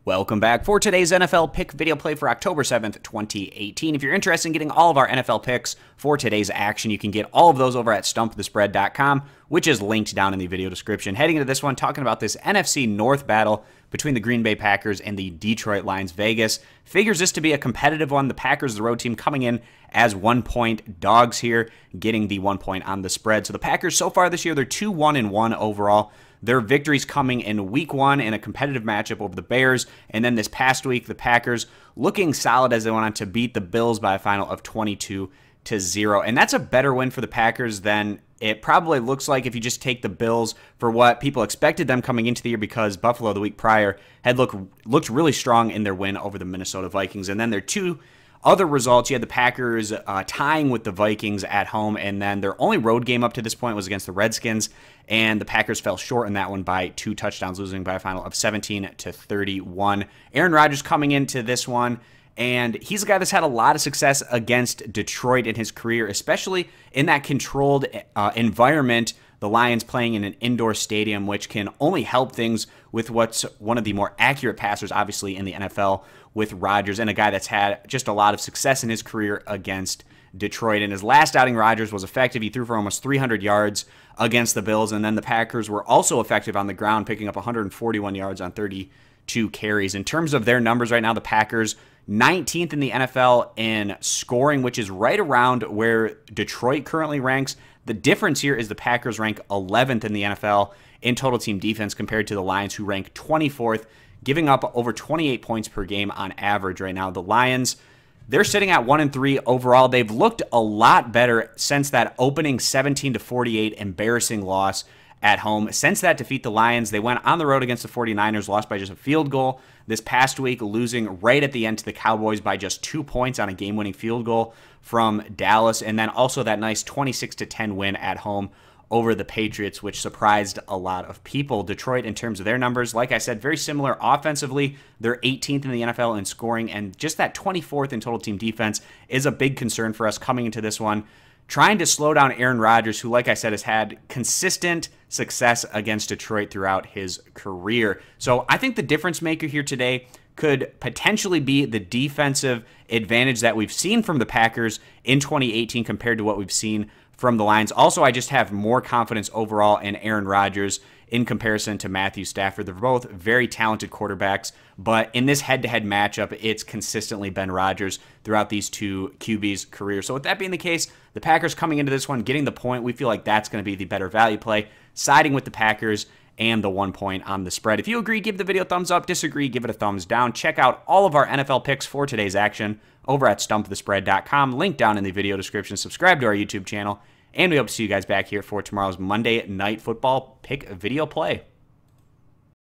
Welcome back for today's NFL pick video play for October 7th, 2018. If you're interested in getting all of our NFL picks for today's action, you can get all of those over at stumpthespread.com, which is linked down in the video description. Heading into this one, talking about this NFC North battle between the Green Bay Packers and the Detroit Lions. Vegas figures this to be a competitive one. The Packers, the road team, coming in as 1-point dogs here, getting the 1 point on the spread. So the Packers, so far this year, they're 2-1-1 overall. Their victories coming in week one in a competitive matchup over the Bears. And then this past week, the Packers looking solid as they went on to beat the Bills by a final of 22-0. And that's a better win for the Packers than it probably looks like if you just take the Bills for what people expected them coming into the year, because Buffalo the week prior had looked really strong in their win over the Minnesota Vikings. And then their two other results, you had the Packers tying with the Vikings at home, and then their only road game up to this point was against the Redskins, and the Packers fell short in that one by 2 touchdowns, losing by a final of 17-31. Aaron Rodgers coming into this one, and he's a guy that's had a lot of success against Detroit in his career, especially in that controlled environment. The Lions playing in an indoor stadium, which can only help things with what's one of the more accurate passers, obviously, in the NFL with Rodgers, and a guy that's had just a lot of success in his career against Detroit. In his last outing, Rodgers was effective. He threw for almost 300 yards against the Bills, and then the Packers were also effective on the ground, picking up 141 yards on 32 carries. In terms of their numbers right now, the Packers 19th in the NFL in scoring, which is right around where Detroit currently ranks. The difference here is the Packers rank 11th in the NFL in total team defense compared to the Lions, who rank 24th, giving up over 28 points per game on average right now. The Lions, they're sitting at 1-3 overall. They've looked a lot better since that opening 17-48 embarrassing loss at home. Since that defeat, the Lions, they went on the road against the 49ers, lost by just a field goal. This past week, losing right at the end to the Cowboys by just 2 points on a game-winning field goal from Dallas. And then also that nice 26-10 win at home over the Patriots, which surprised a lot of people. Detroit, in terms of their numbers, like I said, very similar offensively. They're 18th in the NFL in scoring, and just that 24th in total team defense is a big concern for us coming into this one. Trying to slow down Aaron Rodgers, who, like I said, has had consistent success against Detroit throughout his career. So I think the difference maker here today could potentially be the defensive advantage that we've seen from the Packers in 2018 compared to what we've seen from the Lions. Also, I just have more confidence overall in Aaron Rodgers in comparison to Matthew Stafford. They're both very talented quarterbacks, but in this head-to-head matchup, it's consistently been Rodgers throughout these two QBs' careers. So with that being the case, the Packers coming into this one, getting the point, we feel like that's going to be the better value play, siding with the Packers and the 1 point on the spread. If you agree, give the video a thumbs up. Disagree, give it a thumbs down. Check out all of our NFL picks for today's action over at stumpthespread.com. Link down in the video description. Subscribe to our YouTube channel, and we hope to see you guys back here for tomorrow's Monday Night Football pick video play.